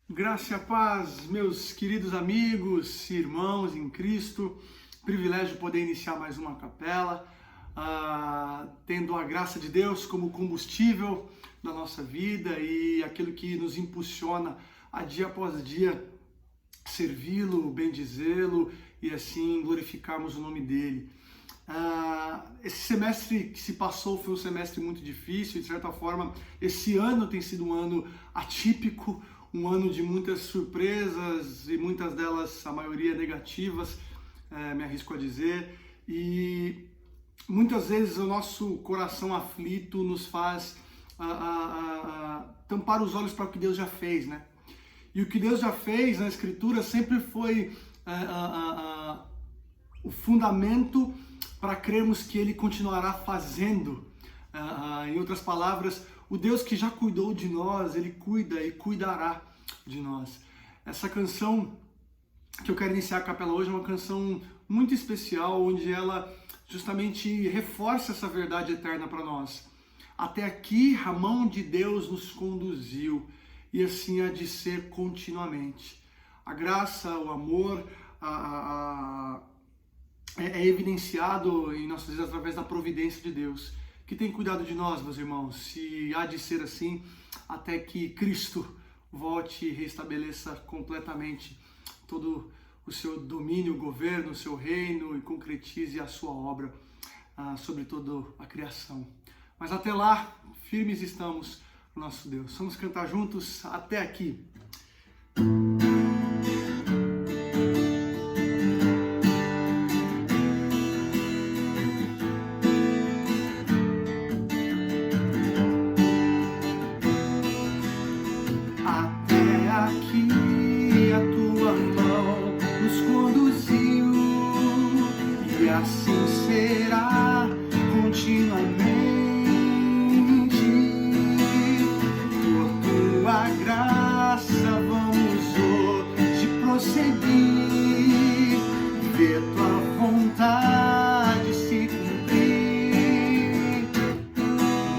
Graça e a paz, meus queridos amigos e irmãos em Cristo. Privilégio poder iniciar mais uma capela, tendo a graça de Deus como combustível da nossa vida e aquilo que nos impulsiona a dia após dia servi-lo, bendizê-lo e assim glorificarmos o nome dele. Esse semestre que se passou foi um semestre muito difícil, de certa forma, esse ano tem sido um ano atípico, um ano de muitas surpresas e muitas delas, a maioria negativas, me arrisco a dizer, e muitas vezes o nosso coração aflito nos faz tampar os olhos para o que Deus já fez, né? E o que Deus já fez na Escritura sempre foi o fundamento para crermos que Ele continuará fazendo. Em outras palavras, o Deus que já cuidou de nós, Ele cuida e cuidará de nós. Essa canção que eu quero iniciar a capela hoje é uma canção muito especial, onde ela justamente reforça essa verdade eterna para nós. Até aqui a mão de Deus nos conduziu, e assim há de ser continuamente. A graça, o amor, é evidenciado em nossas vidas através da providência de Deus, que tem cuidado de nós, meus irmãos, e há de ser assim até que Cristo volte e restabeleça completamente todo o seu domínio, governo, o seu reino e concretize a sua obra sobre toda a criação. Mas até lá, firmes estamos no nosso Deus. Vamos cantar juntos até aqui. Até aqui a tua mão nos conduziu, e assim será continuamente. Por tua graça vamos hoje prosseguir, ver tua vontade se cumprir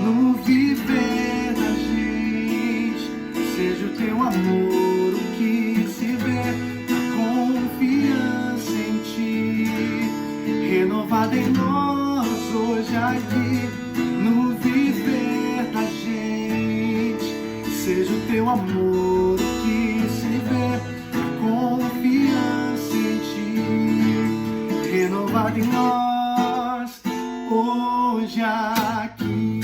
no viver da gente. Seja o teu amor o que se vê, a confiança em ti, renovada em nós hoje aqui, no viver da gente. Seja o teu amor o que se vê, a confiança em ti, renovada em nós hoje aqui.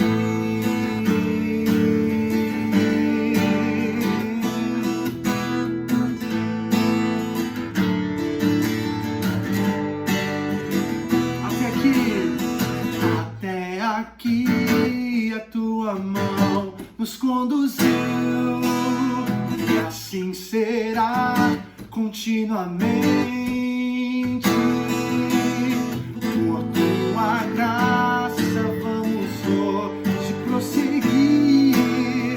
Aqui a tua mão nos conduziu, e assim será continuamente. Por tua graça vamos hoje prosseguir,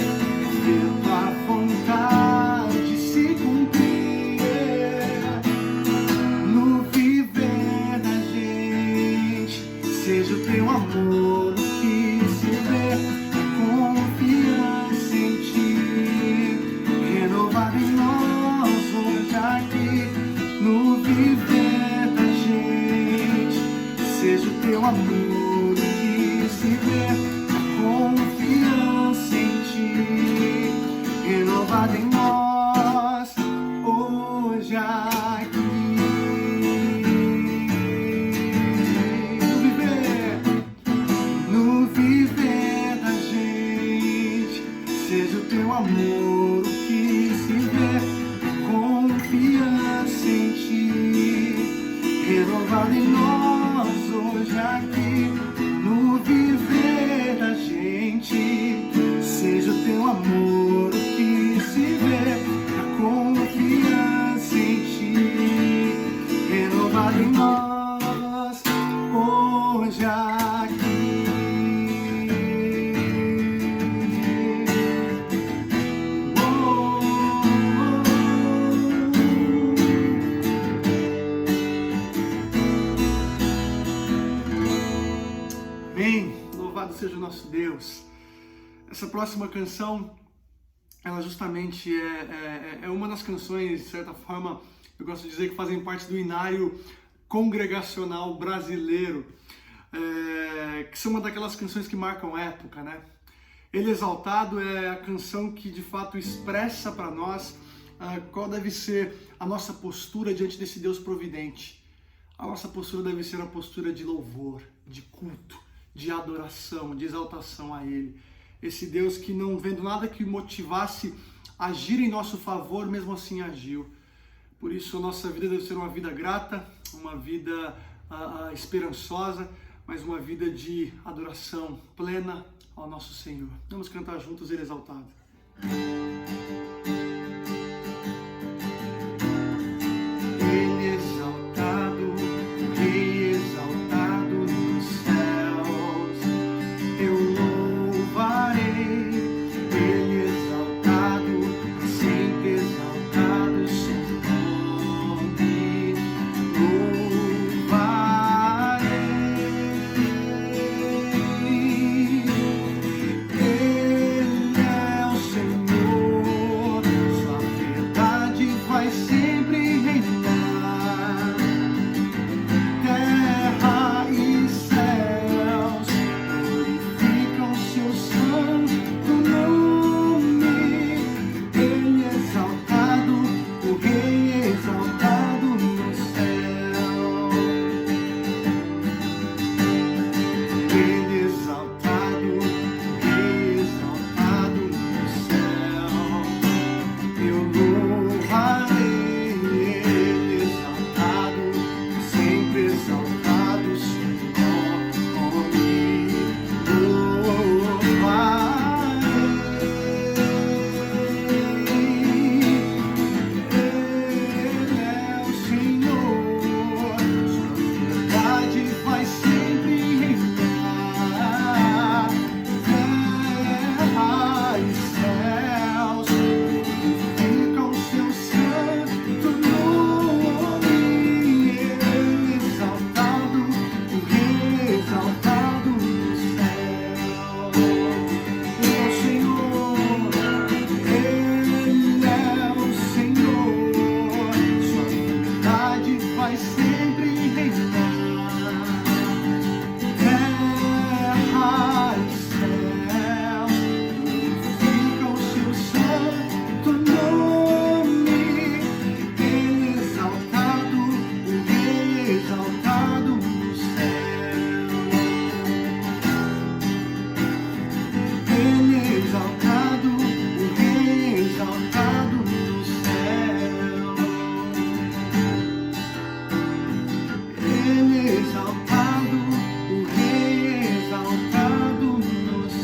ver tua vontade se cumprir no viver da gente. Seja o teu amor no viver da gente. Seja o teu amor que se vê, a confiança em ti, renovada em nós hoje aqui. No viver da gente. Seja o teu amor o que se vê, confiança em ti, renovada em nós hoje aqui, no viver da gente. Seja o teu amor o que se vê, a confiança em ti, renovada em nós hoje aqui. Amém. Louvado seja o nosso Deus. Essa próxima canção ela justamente é uma das canções, de certa forma, eu gosto de dizer que fazem parte do inário congregacional brasileiro, que são uma daquelas canções que marcam época, né? Ele Exaltado é a canção que de fato expressa para nós qual deve ser a nossa postura diante desse Deus providente. A nossa postura deve ser a postura de louvor, de culto, de adoração, de exaltação a Ele. Esse Deus que, não vendo nada que motivasse a agir em nosso favor, mesmo assim agiu. Por isso a nossa vida deve ser uma vida grata, uma vida esperançosa, mas uma vida de adoração plena ao nosso Senhor. Vamos cantar juntos Ele Exaltado. Ele exaltado, o Rei exaltado nos céus, eu louvarei. Ele exaltado, sempre exaltado, seu nome louvarei. Ele é o Senhor, sua verdade vai sempre reinar. Terra e céus glorificam seu santo nome. Ele é exaltado, o Rei exaltado no céu. Ele é exaltado, o Rei exaltado no céu. Eu louvarei. Ele exaltado, sempre exaltado, seu nome louvarei. Ele é o Senhor, sua verdade vai sempre reinar. Terra e céus glorificam seu santo nome. Ele exaltado, o Rei exaltado no céu. Ele é o Senhor, Ele é o Senhor, sua verdade vai sempre reinar. Terra e céus glorificam seu santo nome. Ele exaltado, o Rei exaltado no céu. Ele exaltado, o Rei exaltado no céu. Ele exaltado, o Rei exaltado no céu.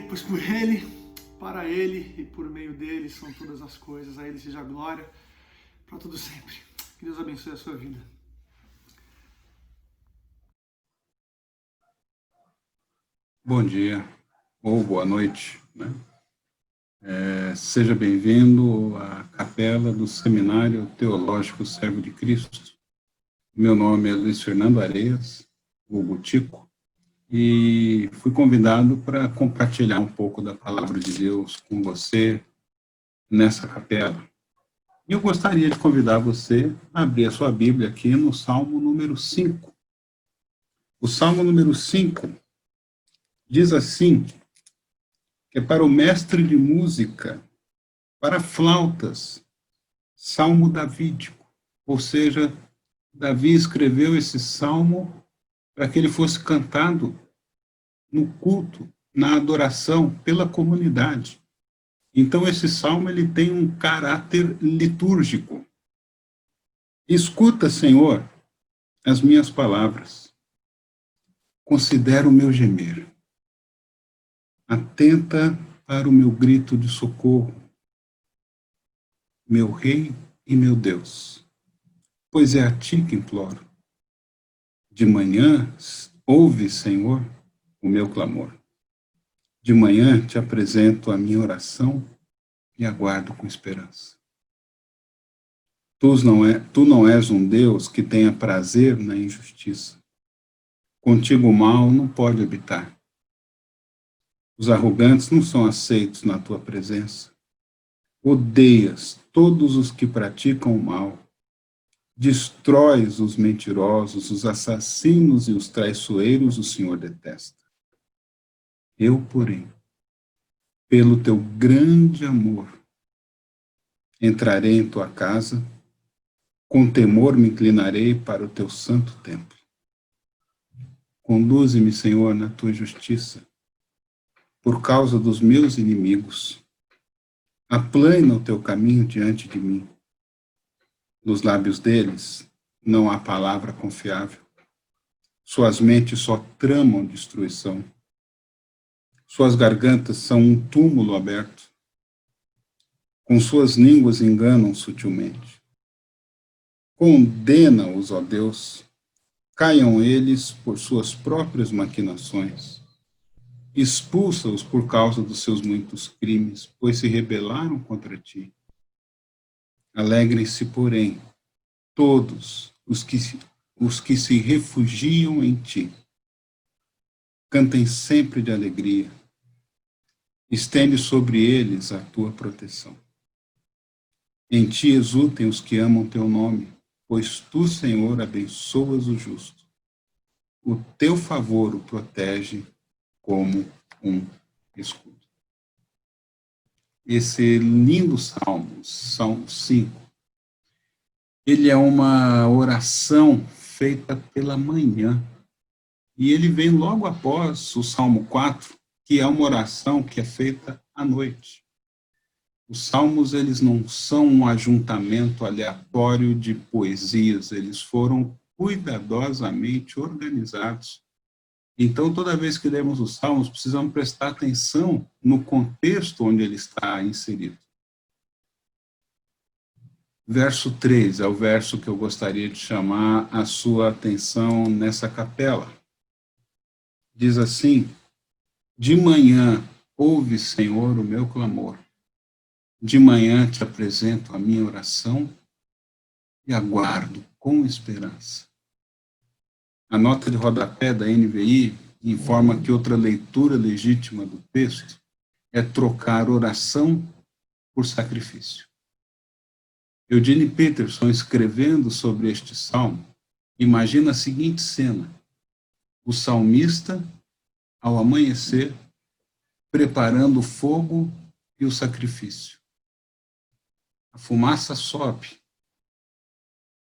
Pois por Ele, para Ele e por meio dele são todas as coisas. A Ele seja a glória para todo sempre. Que Deus abençoe a sua vida. Bom dia ou boa noite, né? Seja bem-vindo à capela do Seminário Teológico Servo de Cristo. Meu nome é Luiz Fernando Areias, vulgo Tico, e fui convidado para compartilhar um pouco da palavra de Deus com você nessa capela. E eu gostaria de convidar você a abrir a sua Bíblia aqui no Salmo número 5. O Salmo número 5 diz assim, que é para o mestre de música, para flautas, salmo davídico. Ou seja, Davi escreveu esse salmo para que ele fosse cantado no culto, na adoração, pela comunidade. Então, esse salmo ele tem um caráter litúrgico. Escuta, Senhor, as minhas palavras. Considera o meu gemer. Atenta para o meu grito de socorro, meu Rei e meu Deus, pois é a ti que imploro. De manhã, ouve, Senhor, o meu clamor. De manhã te apresento a minha oração e aguardo com esperança. Tu não és um Deus que tenha prazer na injustiça. Contigo o mal não pode habitar. Os arrogantes não são aceitos na tua presença. Odeias todos os que praticam o mal. Destróis os mentirosos, os assassinos e os traiçoeiros, o Senhor detesta. Eu, porém, pelo teu grande amor, entrarei em tua casa, com temor me inclinarei para o teu santo templo. Conduze-me, Senhor, na tua justiça, por causa dos meus inimigos. Aplana o teu caminho diante de mim. Nos lábios deles não há palavra confiável. Suas mentes só tramam destruição. Suas gargantas são um túmulo aberto. Com suas línguas enganam sutilmente. Condena-os, ó Deus. Caiam eles por suas próprias maquinações. Expulsa-os por causa dos seus muitos crimes, pois se rebelaram contra ti. Alegrem-se, porém, todos os que se refugiam em ti. Cantem sempre de alegria. Estende sobre eles a tua proteção. Em ti exultem os que amam teu nome, pois tu, Senhor, abençoas o justo. O teu favor o protege como um escudo. Esse lindo salmo, Salmo 5, ele é uma oração feita pela manhã. E ele vem logo após o Salmo 4, que é uma oração que é feita à noite. Os salmos, eles não são um ajuntamento aleatório de poesias, eles foram cuidadosamente organizados. Então, toda vez que lemos os salmos, precisamos prestar atenção no contexto onde ele está inserido. Verso 3 é o verso que eu gostaria de chamar a sua atenção nessa capela. Diz assim: de manhã ouve, Senhor, o meu clamor. De manhã te apresento a minha oração e aguardo com esperança. A nota de rodapé da NVI informa que outra leitura legítima do texto é trocar oração por sacrifício. Eugene Peterson, escrevendo sobre este salmo, imagina a seguinte cena: o salmista, ao amanhecer, preparando o fogo e o sacrifício. A fumaça sobe.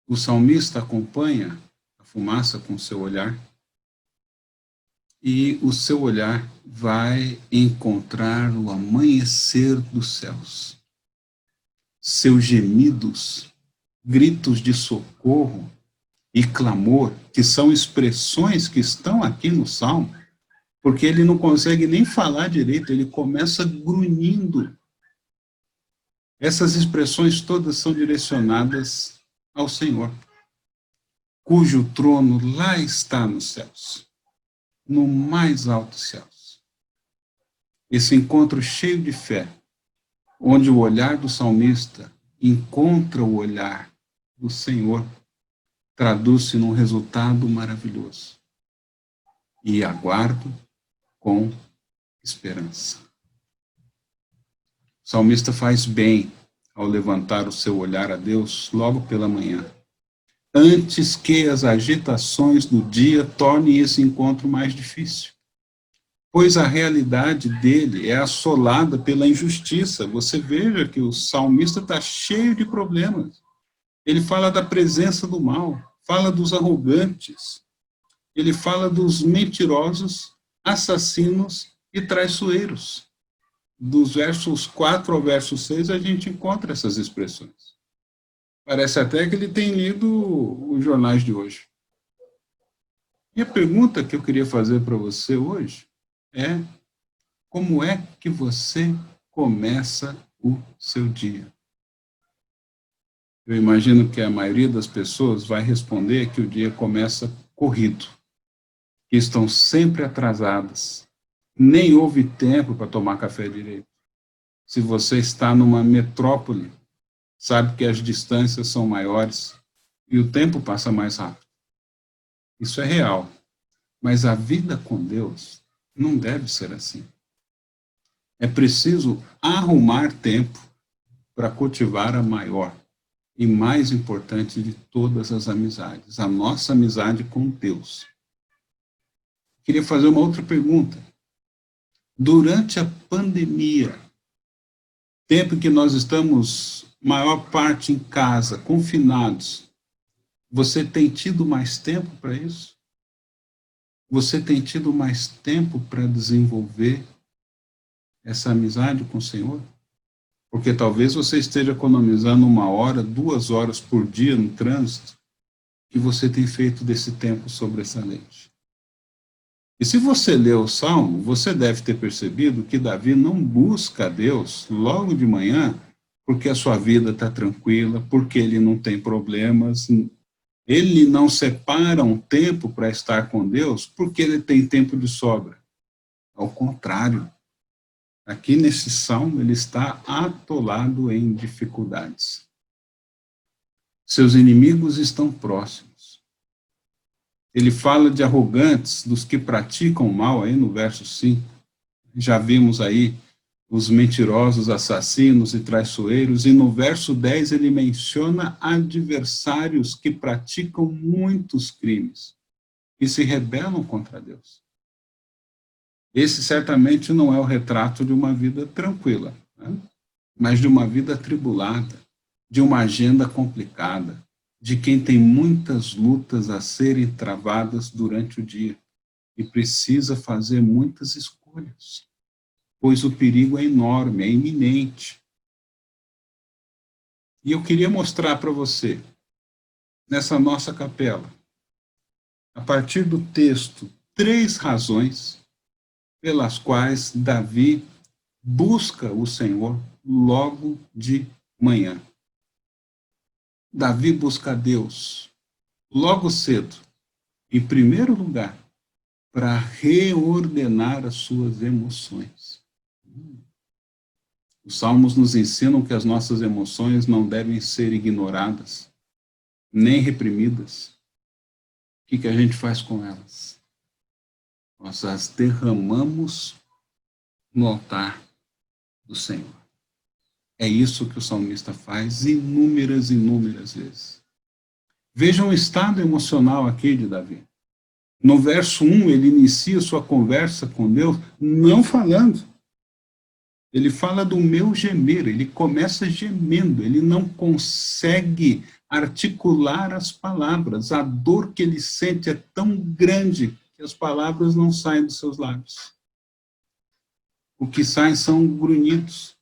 O salmista acompanha a fumaça com seu olhar e o seu olhar vai encontrar o amanhecer dos céus. Seus gemidos, gritos de socorro e clamor, que são expressões que estão aqui no salmo, porque ele não consegue nem falar direito, ele começa grunhindo. Essas expressões todas são direcionadas ao Senhor, cujo trono lá está nos céus, no mais altos céus. Esse encontro cheio de fé, onde o olhar do salmista encontra o olhar do Senhor, traduz-se num resultado maravilhoso. E aguardo com esperança. O salmista faz bem ao levantar o seu olhar a Deus logo pela manhã, antes que as agitações do dia tornem esse encontro mais difícil. Pois a realidade dele é assolada pela injustiça. Você veja que o salmista está cheio de problemas. Ele fala da presença do mal, fala dos arrogantes, ele fala dos mentirosos, assassinos e traiçoeiros. Dos versos 4 ao verso 6, a gente encontra essas expressões. Parece até que ele tem lido os jornais de hoje. E a pergunta que eu queria fazer para você hoje é: como é que você começa o seu dia? Eu imagino que a maioria das pessoas vai responder que o dia começa corrido, que estão sempre atrasadas, nem houve tempo para tomar café direito. Se você está numa metrópole, sabe que as distâncias são maiores e o tempo passa mais rápido. Isso é real. Mas a vida com Deus não deve ser assim. É preciso arrumar tempo para cultivar a maior e mais importante de todas as amizades, a nossa amizade com Deus. Queria fazer uma outra pergunta. Durante a pandemia, tempo em que nós estamos, maior parte em casa, confinados, você tem tido mais tempo para isso? Você tem tido mais tempo para desenvolver essa amizade com o Senhor? Porque talvez você esteja economizando 1 hora, 2 horas por dia no trânsito, que você tem feito desse tempo sobressalente. E se você lê o Salmo, você deve ter percebido que Davi não busca a Deus logo de manhã porque a sua vida está tranquila, porque ele não tem problemas. Ele não separa um tempo para estar com Deus porque ele tem tempo de sobra. Ao contrário, aqui nesse Salmo ele está atolado em dificuldades. Seus inimigos estão próximos. Ele fala de arrogantes, dos que praticam mal, aí no verso 5. Já vimos aí os mentirosos, assassinos e traiçoeiros, e no verso 10 ele menciona adversários que praticam muitos crimes e se rebelam contra Deus. Esse certamente não é o retrato de uma vida tranquila, né? Mas de uma vida atribulada, de uma agenda complicada, de quem tem muitas lutas a serem travadas durante o dia e precisa fazer muitas escolhas, pois o perigo é enorme, é iminente. E eu queria mostrar para você, nessa nossa capela, a partir do texto, 3 razões pelas quais Davi busca o Senhor logo de manhã. Davi busca a Deus logo cedo, em primeiro lugar, para reordenar as suas emoções. Os salmos nos ensinam que as nossas emoções não devem ser ignoradas, nem reprimidas. O que a gente faz com elas? Nós as derramamos no altar do Senhor. É isso que o salmista faz inúmeras vezes. Vejam o estado emocional aqui de Davi. No verso 1, ele inicia sua conversa com Deus não falando. Ele fala do meu gemer, ele começa gemendo, ele não consegue articular as palavras. A dor que ele sente é tão grande que as palavras não saem dos seus lábios. O que sai são grunhidos.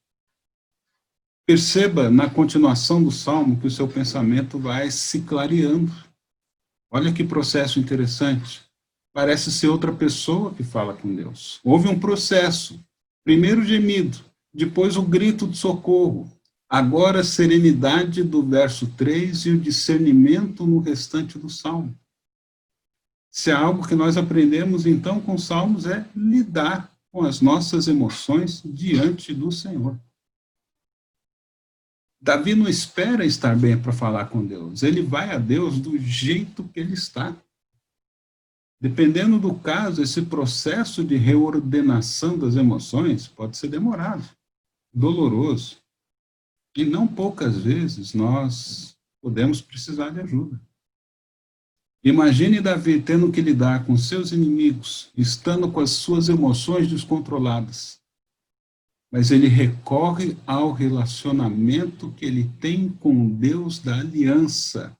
Perceba na continuação do salmo que o seu pensamento vai se clareando. Olha que processo interessante. Parece ser outra pessoa que fala com Deus. Houve um processo. Primeiro o gemido, depois o grito de socorro. Agora a serenidade do verso 3 e o discernimento no restante do salmo. Se há algo que nós aprendemos então com os salmos é lidar com as nossas emoções diante do Senhor. Davi não espera estar bem para falar com Deus. Ele vai a Deus do jeito que ele está. Dependendo do caso, esse processo de reordenação das emoções pode ser demorado, doloroso. E não poucas vezes nós podemos precisar de ajuda. Imagine Davi tendo que lidar com seus inimigos, estando com as suas emoções descontroladas. Mas ele recorre ao relacionamento que ele tem com Deus da aliança,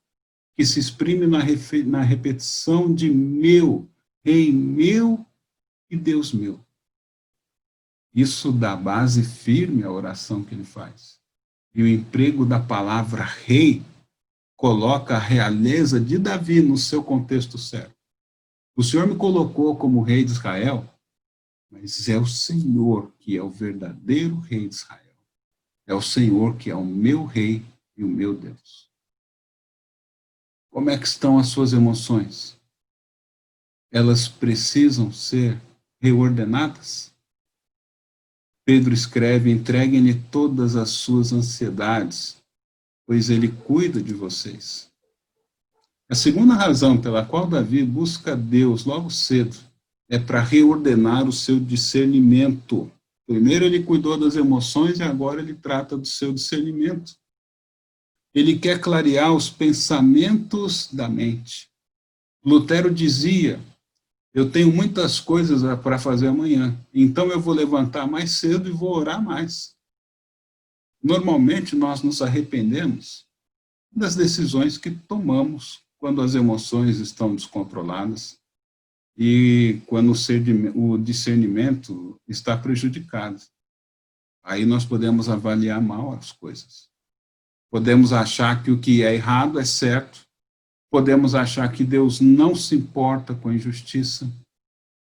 que se exprime na repetição de meu, Rei meu e Deus meu. Isso dá base firme à oração que ele faz. E o emprego da palavra rei coloca a realeza de Davi no seu contexto certo. O Senhor me colocou como rei de Israel, mas é o Senhor que é o verdadeiro rei de Israel. É o Senhor que é o meu rei e o meu Deus. Como é que estão as suas emoções? Elas precisam ser reordenadas? Pedro escreve: entreguem-lhe todas as suas ansiedades, pois ele cuida de vocês. A segunda razão pela qual Davi busca Deus logo cedo é para reordenar o seu discernimento. Primeiro ele cuidou das emoções e agora ele trata do seu discernimento. Ele quer clarear os pensamentos da mente. Lutero dizia: eu tenho muitas coisas para fazer amanhã, então eu vou levantar mais cedo e vou orar mais. Normalmente nós nos arrependemos das decisões que tomamos quando as emoções estão descontroladas e quando o discernimento está prejudicado. Aí nós podemos avaliar mal as coisas. Podemos achar que o que é errado é certo. Podemos achar que Deus não se importa com a injustiça,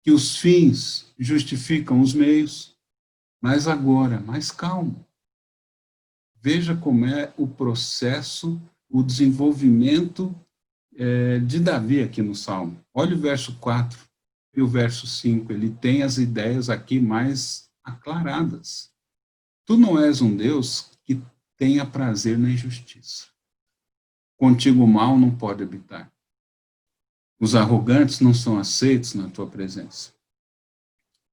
que os fins justificam os meios. Mas agora, mais calmo. Veja como é o processo, o desenvolvimento de Davi aqui no Salmo. Olha o verso 4 e o verso 5. Ele tem as ideias aqui mais aclaradas. Tu não és um Deus que tenha prazer na injustiça. Contigo o mal não pode habitar. Os arrogantes não são aceitos na tua presença.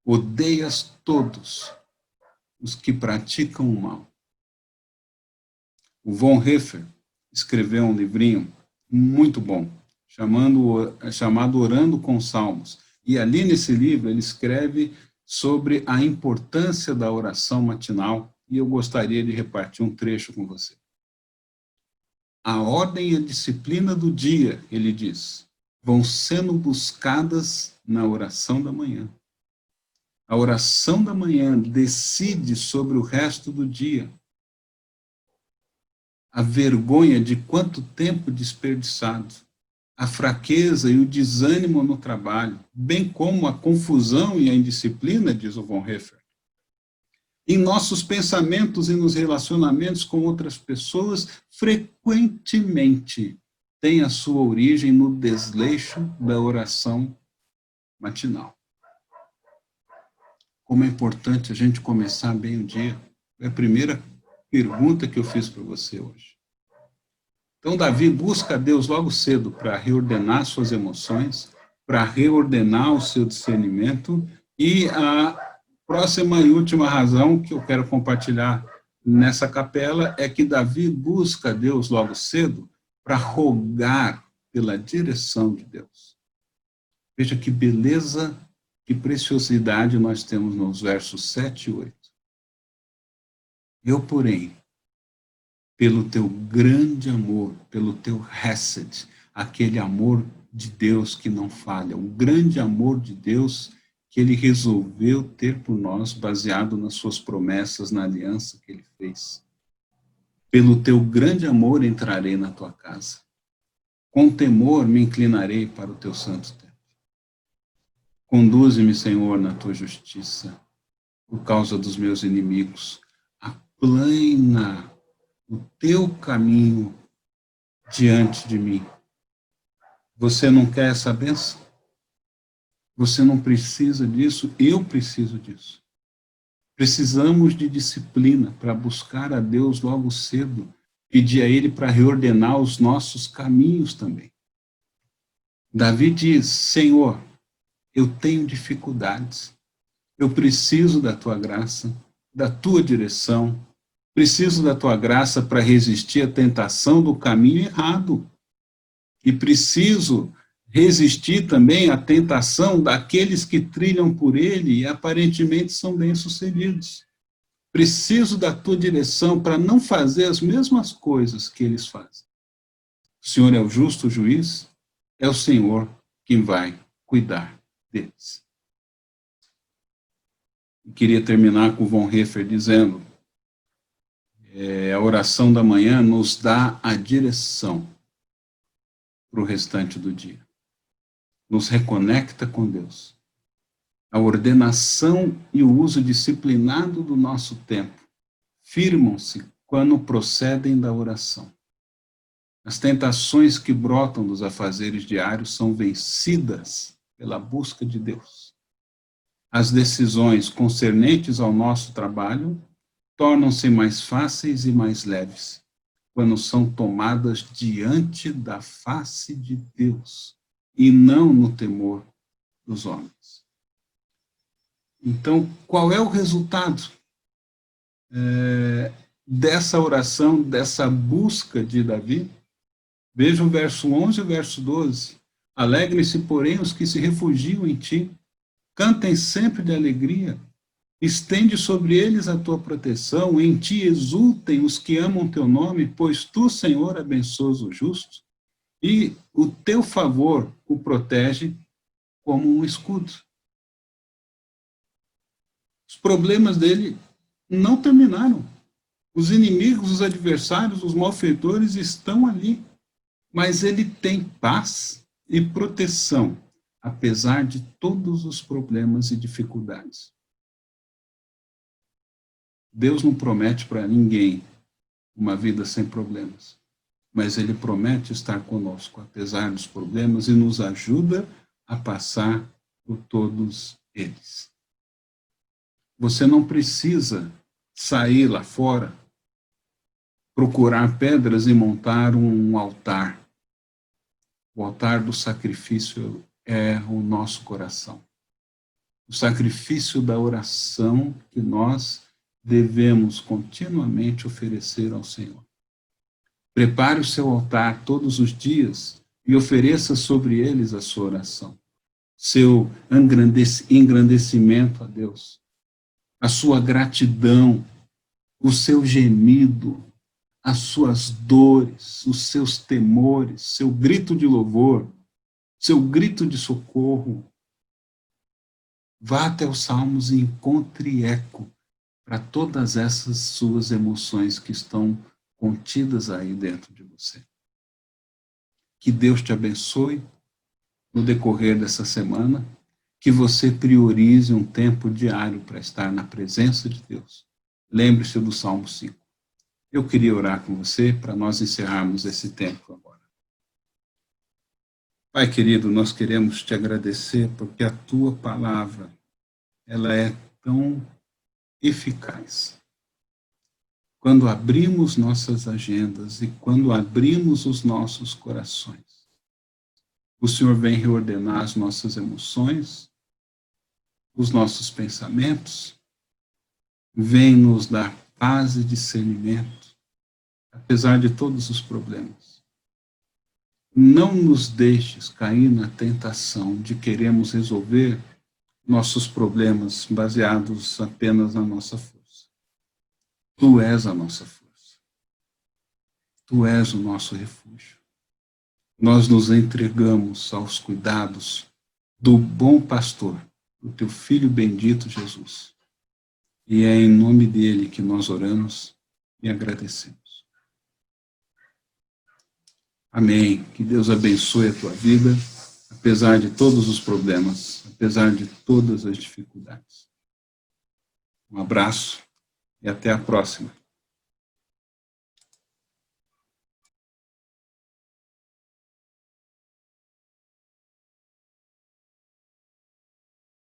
Odeias todos os que praticam o mal. O Bonhoeffer escreveu um livrinho muito bom, chamado Orando com Salmos. E ali nesse livro ele escreve sobre a importância da oração matinal, e eu gostaria de repartir um trecho com você. A ordem e a disciplina do dia, ele diz, vão sendo buscadas na oração da manhã. A oração da manhã decide sobre o resto do dia. A vergonha de quanto tempo desperdiçado, a fraqueza e o desânimo no trabalho, bem como a confusão e a indisciplina, diz o Bonhoeffer, em nossos pensamentos e nos relacionamentos com outras pessoas, frequentemente tem a sua origem no desleixo da oração matinal. Como é importante a gente começar bem o dia. É a primeira pergunta que eu fiz para você hoje. Então, Davi busca a Deus logo cedo para reordenar suas emoções, para reordenar o seu discernimento, e a próxima e última razão que eu quero compartilhar nessa capela é que Davi busca a Deus logo cedo para rogar pela direção de Deus. Veja que beleza, que preciosidade nós temos nos versos 7 e 8. Eu, porém, pelo teu grande amor, pelo teu hesed, aquele amor de Deus que não falha, o grande amor de Deus que ele resolveu ter por nós, baseado nas suas promessas, na aliança que ele fez. Pelo teu grande amor entrarei na tua casa. Com temor me inclinarei para o teu santo templo. Conduze-me, Senhor, na tua justiça, por causa dos meus inimigos. Aplana o teu caminho diante de mim. Você não quer essa bênção? Você não precisa disso? Eu preciso disso. Precisamos de disciplina para buscar a Deus logo cedo, pedir a Ele para reordenar os nossos caminhos também. Davi diz, Senhor, eu tenho dificuldades, eu preciso da tua graça, da tua direção, preciso da tua graça para resistir à tentação do caminho errado. E preciso resistir também à tentação daqueles que trilham por ele e aparentemente são bem-sucedidos. Preciso da tua direção para não fazer as mesmas coisas que eles fazem. O Senhor é o justo juiz, é o Senhor quem vai cuidar deles. Eu queria terminar com o Bonhoeffer dizendo, a oração da manhã nos dá a direção para o restante do dia. Nos reconecta com Deus. A ordenação e o uso disciplinado do nosso tempo firmam-se quando procedem da oração. As tentações que brotam dos afazeres diários são vencidas pela busca de Deus. As decisões concernentes ao nosso trabalho tornam-se mais fáceis e mais leves quando são tomadas diante da face de Deus e não no temor dos homens. Então, qual é o resultado dessa oração, dessa busca de Davi? Veja o verso 11 e o verso 12. Alegrem-se, porém, os que se refugiam em ti. Cantem sempre de alegria. Estende sobre eles a tua proteção. Em ti exultem os que amam teu nome, pois tu, Senhor, abençoas o justo. E o teu favor o protege como um escudo. Os problemas dele não terminaram. Os inimigos, os adversários, os malfeitores estão ali. Mas ele tem paz e proteção, apesar de todos os problemas e dificuldades. Deus não promete para ninguém uma vida sem problemas, mas ele promete estar conosco, apesar dos problemas, e nos ajuda a passar por todos eles. Você não precisa sair lá fora, procurar pedras e montar um altar. O altar do sacrifício é o nosso coração. O sacrifício da oração que nós devemos continuamente oferecer ao Senhor. Prepare o seu altar todos os dias e ofereça sobre eles a sua oração. Seu engrandecimento a Deus, a sua gratidão, o seu gemido, as suas dores, os seus temores, seu grito de louvor, seu grito de socorro. Vá até os Salmos e encontre eco para todas essas suas emoções que estão contidas aí dentro de você. Que Deus te abençoe no decorrer dessa semana, que você priorize um tempo diário para estar na presença de Deus. Lembre-se do Salmo 5. Eu queria orar com você para nós encerrarmos esse tempo agora. Pai querido, nós queremos te agradecer porque a tua palavra, ela é tão eficaz. Quando abrimos nossas agendas e quando abrimos os nossos corações, o Senhor vem reordenar as nossas emoções, os nossos pensamentos, vem nos dar paz e discernimento, apesar de todos os problemas. Não nos deixes cair na tentação de queremos resolver nossos problemas baseados apenas na nossa força. Tu és a nossa força. Tu és o nosso refúgio. Nós nos entregamos aos cuidados do bom pastor, do teu Filho bendito Jesus. E é em nome dele que nós oramos e agradecemos. Amém. Que Deus abençoe a tua vida, apesar de todos os problemas, apesar de todas as dificuldades. Um abraço e até a próxima.